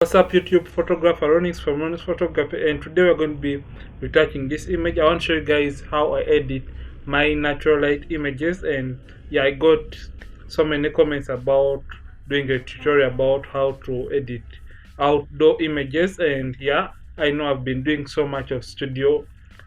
What's up YouTube, photographer Ronix from Ronix Photography, and today we're going to be retouching this image. I want to show you guys how I edit my natural light images, and yeah, I got so many comments about doing a tutorial about how to edit outdoor images. And yeah, I know I've been doing so much of studio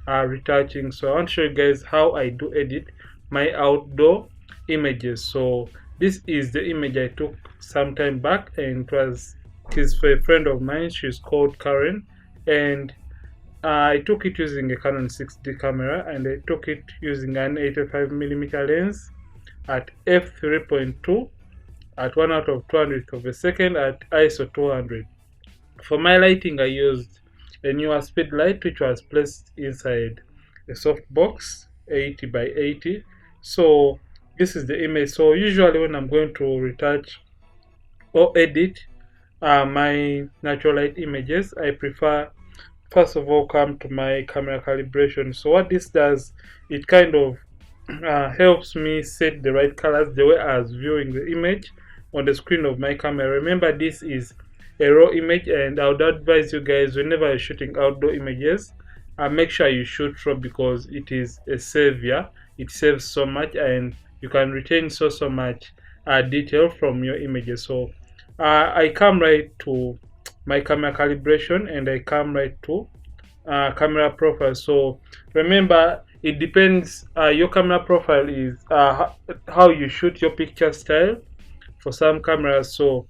retouching, so I want to show you guys how I do edit my outdoor images. So this is the image I took some time back, and it is for a friend of mine. She's called Karen, and I took it using a Canon 6D camera, and I took it using an 85mm lens at f3.2 at 1 out of 200th of a second at ISO 200. For my lighting, I used a newer speed light which was placed inside a softbox 80 by 80. So this is the image. So usually when I'm going to retouch or edit my natural light images, I prefer first of all come to my camera calibration. So what this does, it kind of helps me set the right colors the way I was viewing the image on the screen of my camera. Remember, this is a raw image, and I would advise you guys, whenever you're shooting outdoor images, make sure you shoot raw, because it is a savior. It saves so much, and you can retain so much detail from your images. So I come right to my camera calibration, and I come right to camera profile. So remember, it depends. Your camera profile is how you shoot your picture style for some cameras. So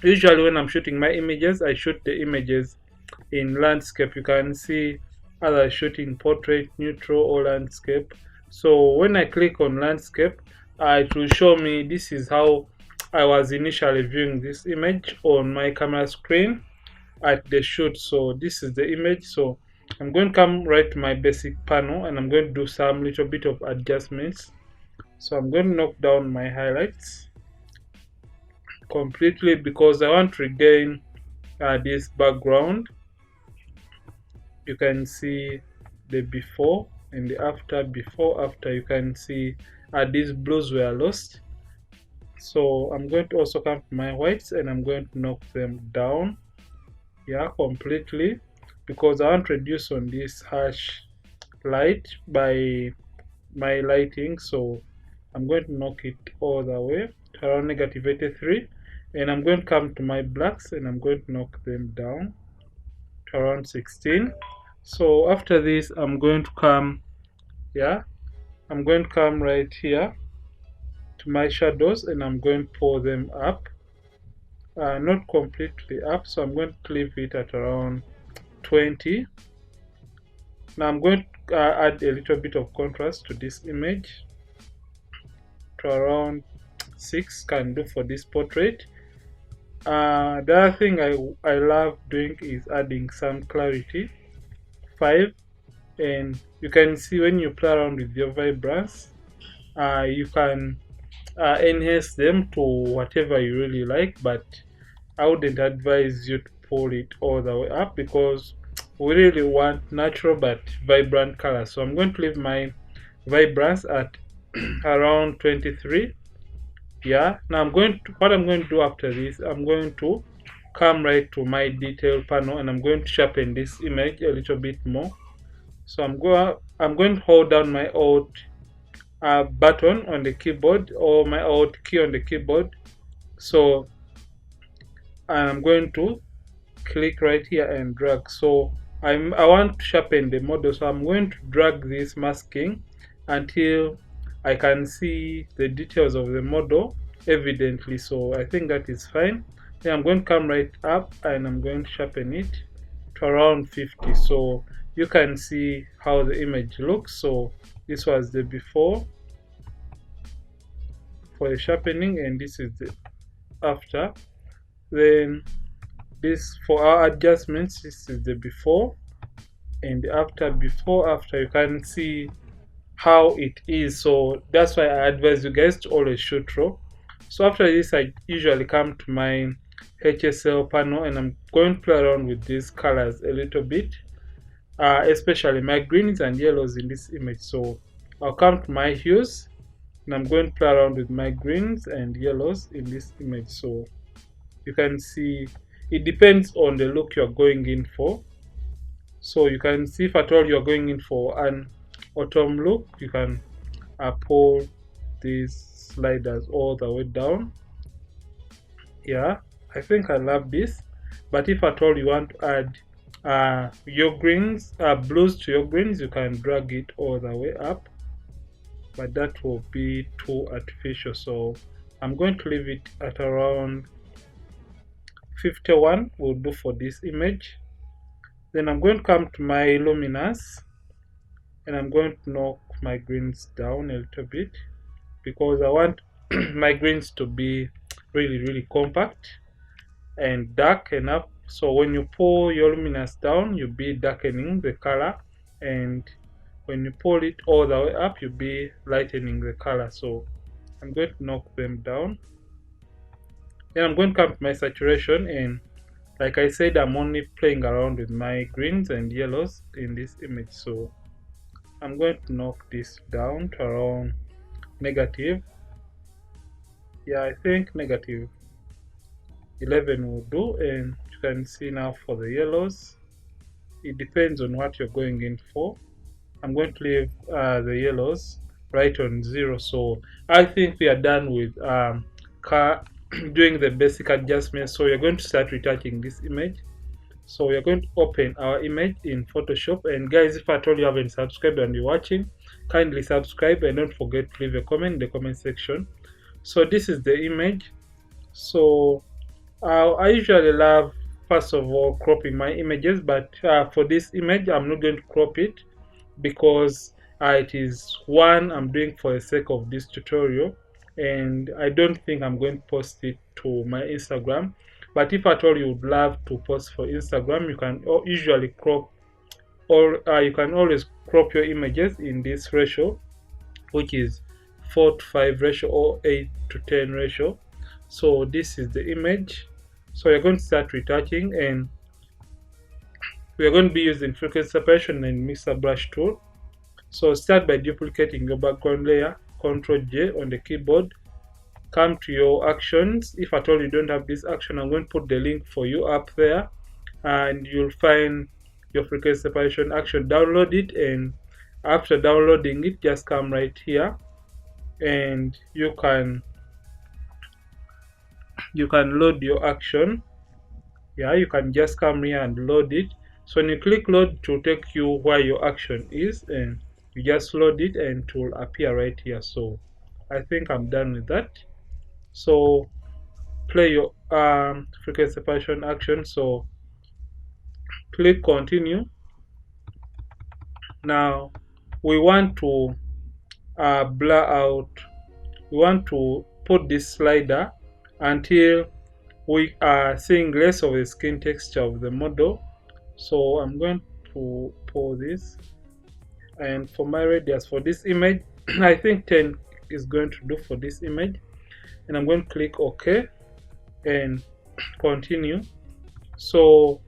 usually when I'm shooting my images, I shoot the images in landscape. You can see either shooting portrait, neutral, or landscape. So when I click on landscape, it will show me this is how I was initially viewing this image on my camera screen at the shoot. So this is the image. So I'm going to come right to my basic panel, and I'm going to do some little bit of adjustments. So I'm going to knock down my highlights completely, because I want to regain this background. You can see the before and the after. Before, after, you can see these blues were lost. So I'm going to also come to my whites, and I'm going to knock them down, yeah, completely, because I want to reduce on this harsh light by my lighting. So I'm going to knock it all the way to around negative 83, and I'm going to come to my blacks, and I'm going to knock them down to around 16. So after this, I'm going to come, yeah, I'm going to come right here to my shadows, and I'm going to pull them up, not completely up. So I'm going to leave it at around 20. Now I'm going to add a little bit of contrast to this image to around 6 can do for this portrait. The other thing I love doing is adding some clarity, 5, and you can see when you play around with your vibrance, you can enhance them to whatever you really like, but I wouldn't advise you to pull it all the way up, because we really want natural but vibrant colors. So I'm going to leave my vibrance at around 23. Yeah, now what I'm going to do after this, I'm going to come right to my detail panel, and I'm going to sharpen this image a little bit more. So I'm going to hold down my Alt button on the keyboard, or my Alt key on the keyboard. So I'm going to click right here and drag. So I want to sharpen the model, so I'm going to drag this masking until I can see the details of the model evidently. So I think that is fine. Then I'm going to come right up, and I'm going to sharpen it to around 50, so you can see how the image looks. So this was the before for the sharpening, and this is the after. Then this, for our adjustments, this is the before and the after. Before, after, you can see how it is. So that's why I advise you guys to always shoot raw. So after this, I usually come to my HSL panel, and I'm going to play around with these colors a little bit, especially my greens and yellows in this image. So I'll come to my hues, and I'm going to play around with my greens and yellows in this image. So you can see it depends on the look you're going in for. So you can see if at all you're going in for an autumn look, you can pull these sliders all the way down. Yeah, I think I love this. But if at all you want to add your greens, blues to your greens, you can drag it all the way up, but that will be too artificial, so I'm going to leave it at around 51 will do for this image. Then I'm going to come to my luminous and I'm going to knock my greens down a little bit because I want my greens to be really compact and dark enough, so when you pull your luminous down you'll be darkening the color, and when you pull it all the way up you'll be lightening the color. So I'm going to knock them down. Then I'm going to come to my saturation, and like I said, I'm only playing around with my greens and yellows in this image, so I'm going to knock this down to around negative, yeah, I think negative 11 will do. And you can see now for the yellows, it depends on what you're going in for. I'm going to leave the yellows right on 0. So I think we are done with doing the basic adjustments. So we're going to start retouching this image. So we're going to open our image in Photoshop. And guys, if at all you haven't subscribed and you're watching, kindly subscribe and don't forget to leave a comment in the comment section. So this is the image. So I usually love, first of all, cropping my images, but for this image I'm not going to crop it because it is one I'm doing for the sake of this tutorial, and I don't think I'm going to post it to my Instagram. But if at all you would love to post for Instagram, you can usually crop, or you can always crop your images in this ratio, which is 4:5 ratio or 8:10 ratio. So this is the image. So we're going to start retouching, and we're going to be using frequency separation and mixer brush tool. So start by duplicating your background layer, Ctrl J on the keyboard. Come to your actions. If at all you don't have this action, I'm going to put the link for you up there, and you'll find your frequency separation action. Download it, and after downloading it, just come right here and you can load your action. Yeah, you can just come here and load it. So when you click load, it will take you where your action is, and you just load it and it will appear right here. So I think I'm done with that. So play your frequency separation action. So click continue. Now we want to blur out, we want to put this slider until we are seeing less of the skin texture of the model. So I'm going to pull this, and for my radius for this image I think 10 is going to do for this image, and I'm going to click OK and continue. So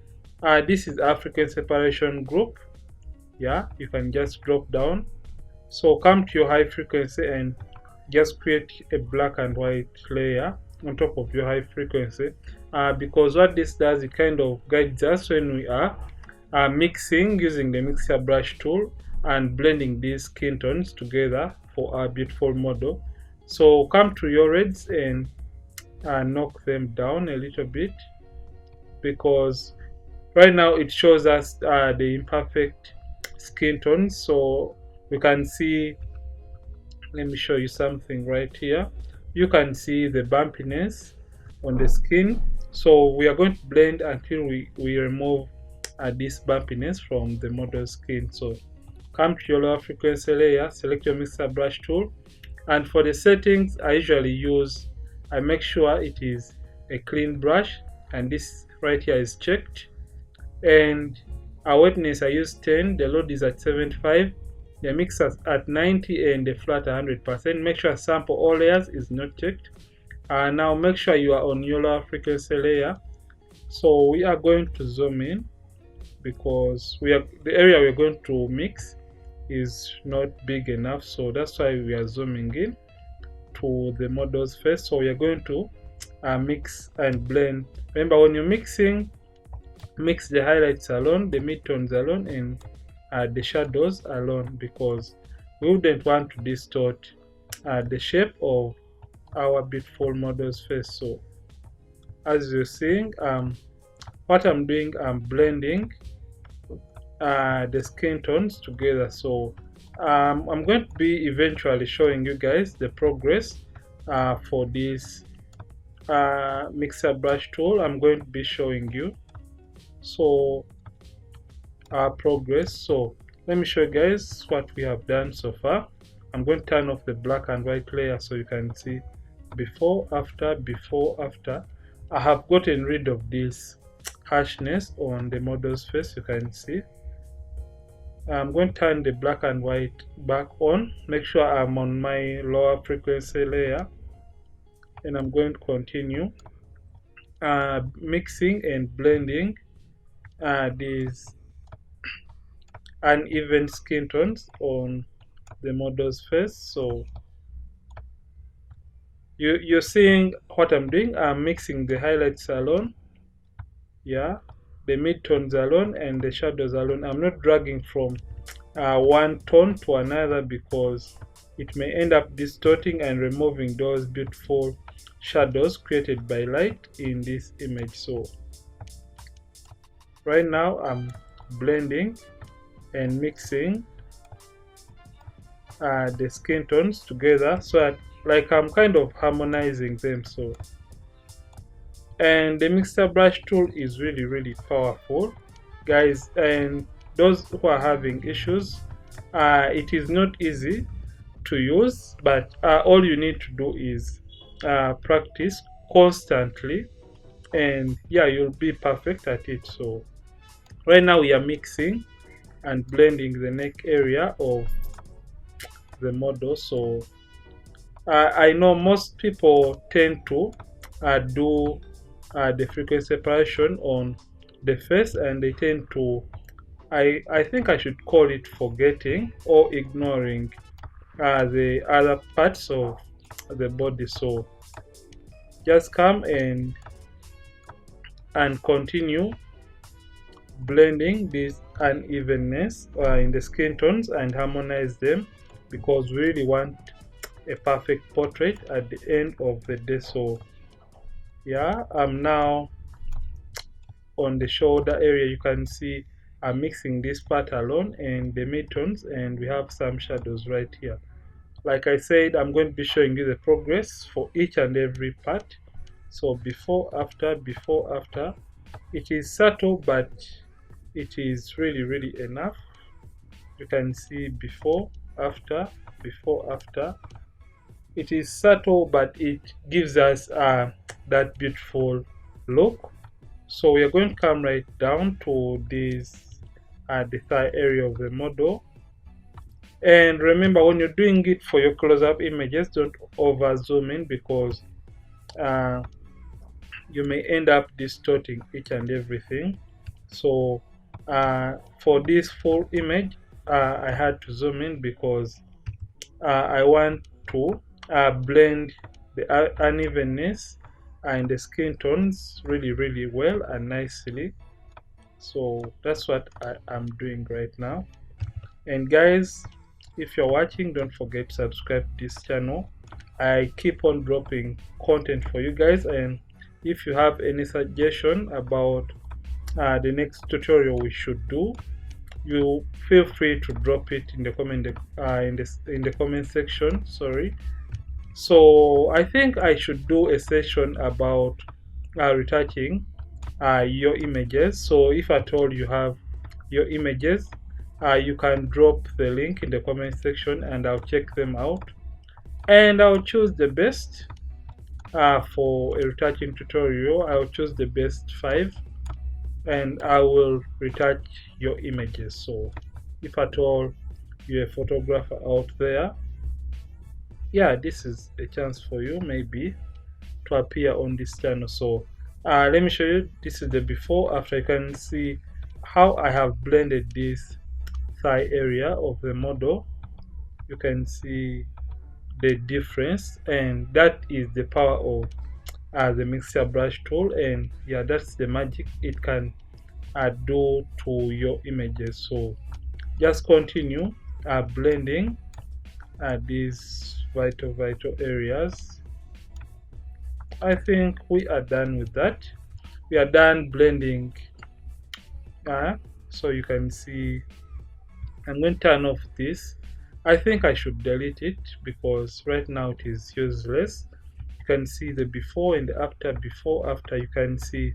this is African separation group. Yeah, you can just drop down. So come to your high frequency and just create a black and white layer on top of your high frequency, because what this does, it kind of guides us when we are mixing using the mixer brush tool and blending these skin tones together for our beautiful model. So come to your reds and knock them down a little bit, because right now it shows us the imperfect skin tones. So we can see, let me show you something right here. You can see the bumpiness on the skin. So we are going to blend until we remove this bumpiness from the model's skin. So come to your lower frequency layer, select your mixer brush tool, and for the settings I usually use, I make sure it is a clean brush, and this right here is checked. And our wetness I use 10, the load is at 75, the mixer at 90, and the flat 100%. Make sure sample all layers is not checked. Now make sure you are on your lower frequency layer. So we are going to zoom in, because the area we're going to mix is not big enough, so that's why we are zooming in to the model's face. So we are going to mix and blend. Remember, when you're mixing, mix the highlights alone, the midtones alone, and the shadows alone, because we wouldn't want to distort the shape of our beautiful model's face. So as you're seeing, what I'm doing, I'm blending the skin tones together. So I'm going to be eventually showing you guys the progress for this mixer brush tool. I'm going to be showing you so our progress. So let me show you guys what we have done so far. I'm going to turn off the black and white layer so you can see before, after, before, after. I have gotten rid of this harshness on the model's face. You can see I'm going to turn the black and white back on, make sure I'm on my lower frequency layer, and I'm going to continue mixing and blending these uneven skin tones on the model's face. So you're seeing what I'm doing. I'm mixing the highlights alone, yeah, the midtones alone, and the shadows alone. I'm not dragging from one tone to another because it may end up distorting and removing those beautiful shadows created by light in this image. So right now I'm blending and mixing the skin tones together, so that, like, I'm kind of harmonizing them. So, and the mixer brush tool is really powerful, guys, and those who are having issues, it is not easy to use, but all you need to do is practice constantly, and yeah, you'll be perfect at it. So right now we are mixing and blending the neck area of the model. So I know most people tend to do the frequency separation on the face, and they tend to, I think I should call it forgetting or ignoring the other parts of the body. So just come and continue blending this unevenness in the skin tones and harmonize them, because we really want a perfect portrait at the end of the day. So yeah, I'm now on the shoulder area. You can see I'm mixing this part alone and the midtones, and we have some shadows right here. Like I said, I'm going to be showing you the progress for each and every part. So before, after, before, after. It is subtle, but it is really enough. You can see before, after, before, after. It is subtle, but it gives us that beautiful look. So we are going to come right down to this the thigh area of the model. And remember, when you're doing it for your close-up images, don't over zoom in, because you may end up distorting each and everything. So for this full image, I had to zoom in because I want to blend the unevenness and the skin tones really well and nicely. So that's what I'm doing right now. And guys, if you're watching, don't forget to subscribe to this channel. I keep on dropping content for you guys, and if you have any suggestion about the next tutorial we should do, you feel free to drop it in the comment in the comment section. Sorry. So I think I should do a session about retouching your images. So if at all you have your images, you can drop the link in the comment section and I'll check them out, and I'll choose the best for a retouching tutorial. I'll choose the best 5 and I will retouch your images. So if at all you're a photographer out there, yeah, this is a chance for you maybe to appear on this channel. So let me show you. This is the before, after. You can see how I have blended this thigh area of the model. You can see the difference, and that is the power of the mixture brush tool, and yeah, that's the magic it can do to your images. So just continue blending these vital areas. I think we are done with that. We are done blending. So you can see I'm going to turn off this. I think I should delete it because right now it is useless. You can see the before and the after. Before, after, you can see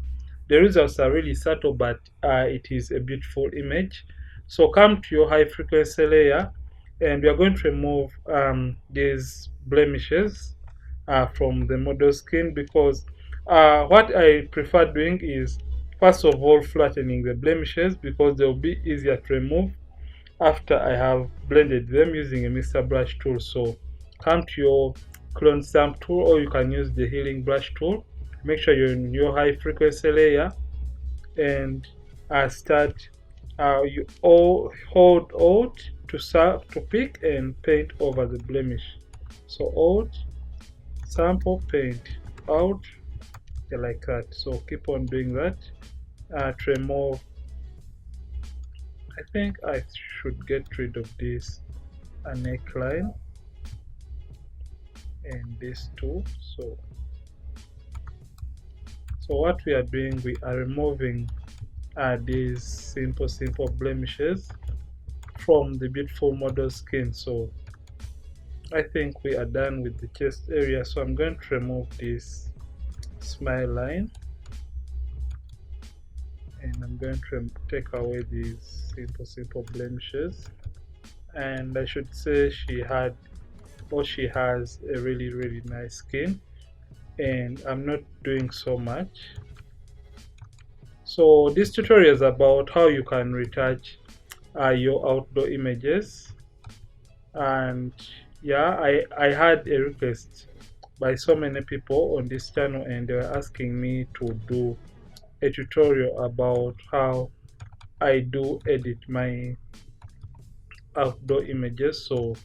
the results are really subtle, but it is a beautiful image. So come to your high frequency layer, and we are going to remove these blemishes from the model skin, because what I prefer doing is first of all flattening the blemishes, because they will be easier to remove after I have blended them using a mixer brush tool. So come to your clone stamp tool, or you can use the healing brush tool. Make sure you're in your high frequency layer, and start you all hold Alt to pick and paint over the blemish. So Alt, sample, paint, out, like that. So keep on doing that to remove. I think I should get rid of this neckline and this too. So what we are doing, we are removing these simple blemishes from the beautiful model skin. So I think we are done with the chest area. So I'm going to remove this smile line, and I'm going to take away these simple blemishes. And I should say she has a really nice skin, and I'm not doing so much. So this tutorial is about how you can retouch your outdoor images. And yeah, I had a request by so many people on this channel, and they were asking me to do a tutorial about how I do edit my outdoor images. So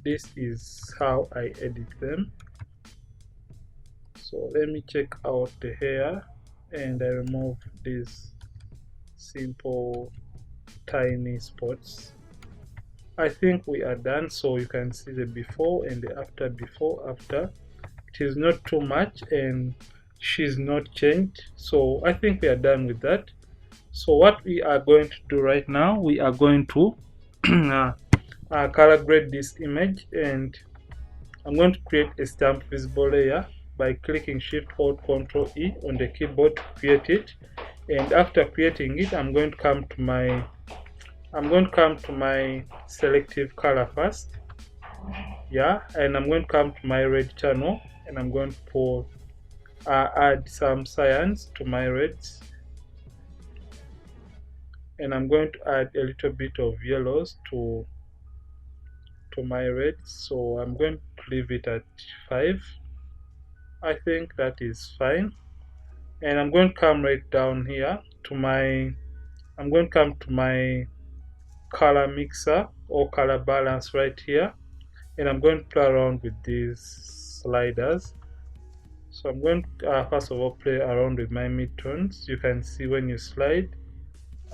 this is how I edit them. So let me check out the hair, and I remove these simple tiny spots. I think we are done. So you can see the before and the after. Before, after, it is not too much, and she's not changed. So I think we are done with that. So what we are going to do right now, we are going to color grade this image, and I'm going to create a stamp visible layer by clicking Shift Alt Ctrl E on the keyboard to create it. And after creating it, I'm going to come to my selective color first, and I'm going to come to my red channel, and I'm going to add some cyans to my reds, and I'm going to add a little bit of yellows to my reds. So I'm going to leave it at 5. I think that is fine. And I'm going to come right down here to my color mixer or color balance right here, and I'm going to play around with these sliders. So I'm going to first of all play around with my midtones. You can see when you slide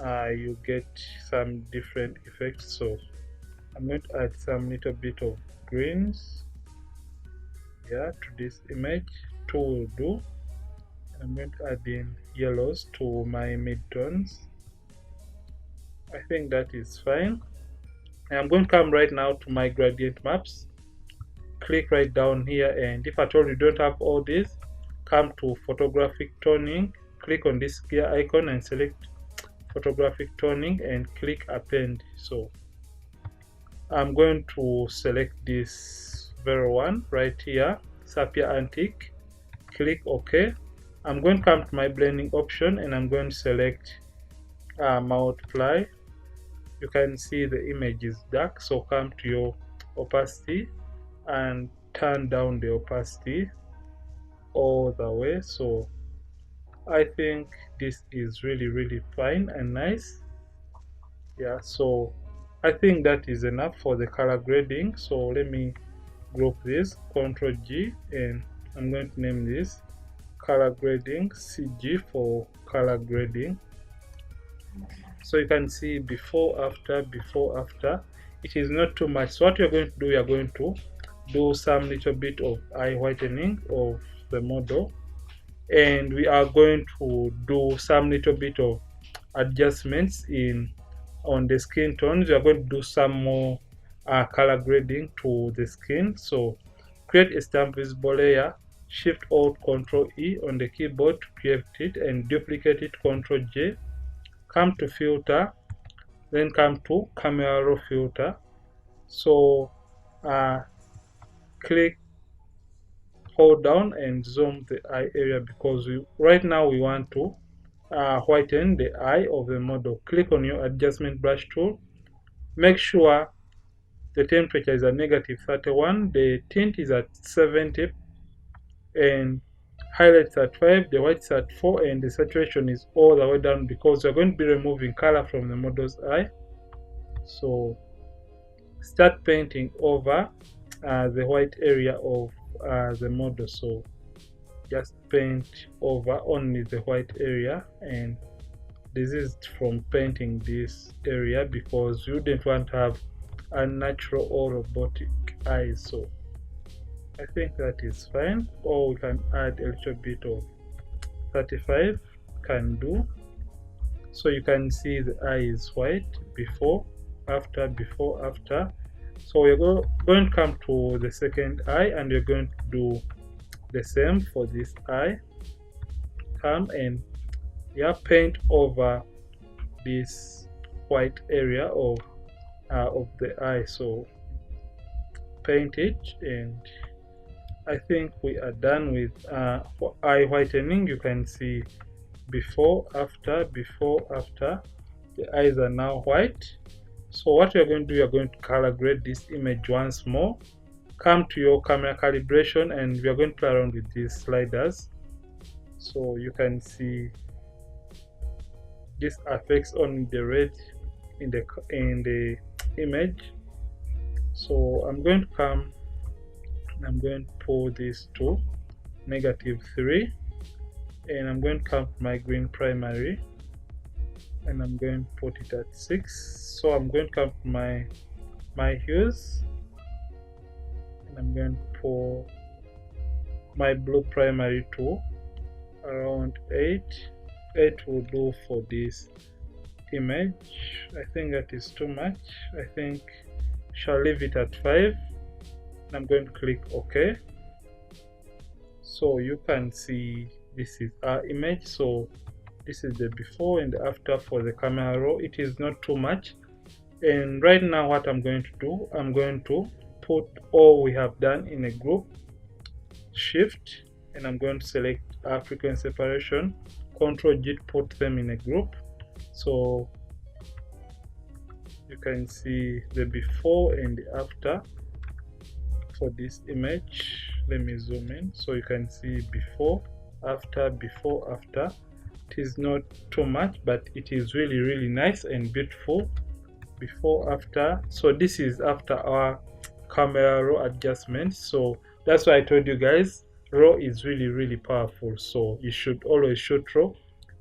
you get some different effects. So I'm going to add some little bit of greens to this image. 2 will do. I'm going to add in yellows to my midtones. I think that is fine. And I'm going to come right now to my gradient maps. Click right down here, and if at all you don't have all this, come to photographic toning, click on this gear icon and select photographic toning and click append. So I'm going to select this very one right here, Sapphire Antique. Click OK. I'm going to come to my blending option, and I'm going to select multiply. You can see the image is dark, so come to your opacity and turn down the opacity all the way. So I think this is really fine and nice. So I think that is enough for the color grading. So let me group this, Ctrl G, and I'm going to name this color grading, CG for color grading. So you can see before, after, before, after. It is not too much. So what you're going to do, you're going to do some little bit of eye whitening of the model, and we are going to do some little bit of adjustments on the skin tones. We are going to do some more color grading to the skin. So create a stamp visible layer, Shift Alt Control E on the keyboard to create it, and duplicate it, Control J. Come to filter, then come to camera raw filter. So click, hold down and zoom the eye area, because right now we want to whiten the eye of the model. Click on your adjustment brush tool. Make sure the temperature is at -31, the tint is at 70, and highlights at 5, the whites at 4, and the saturation is all the way down, because we're going to be removing color from the model's eye. So start painting over the white area of the model. So just paint over only the white area, and desist from painting this area because you don't want to have unnatural or robotic eyes. So I think that is fine, or we can add a little bit of 35, can do. So you can see the eye is white, before, after, before, after. So we're going to come to the second eye, and we're going to do the same for this eye. Come and paint over this white area of the eye. So paint it, and I think we are done with for eye whitening. You can see before, after, before, after. The eyes are now white. So what you're going to do, you're going to color grade this image once more. Come to your camera calibration, and we are going to play around with these sliders. So you can see this affects only the red in the image. So I'm going to come and I'm going to pull this to -3, and I'm going to come to my green primary, and I'm going to put it at 6. So I'm going to come to my hues, and I'm going to pull my blue primary to around 8. 8 will do for this image. I think that is too much. I think shall leave it at 5. I'm going to click OK. So you can see this is our image. So this is the before and the after for the camera raw. It is not too much. And right now what I'm going to do, I'm going to put all we have done in a group. Shift, and I'm going to select our frequency separation. Control G to put them in a group. So you can see the before and the after for this image. Let me zoom in so you can see before, after, before, after. It is not too much, but it is really nice and beautiful. Before, after. So this is after our camera raw adjustment. So that's why I told you guys, raw is really powerful. So you should always shoot raw.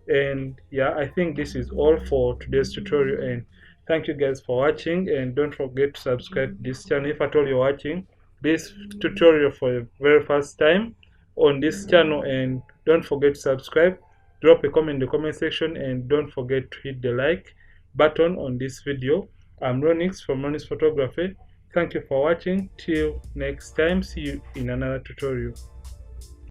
And yeah, I think this is all for today's tutorial, and thank you guys for watching. And don't forget to subscribe to this channel if at all you're watching this tutorial for the very first time on this channel. And don't forget to subscribe, drop a comment in the comment section, and don't forget to hit the like button on this video. I'm Ronix from Ronix Photography. Thank you for watching. Till next time, see you in another tutorial.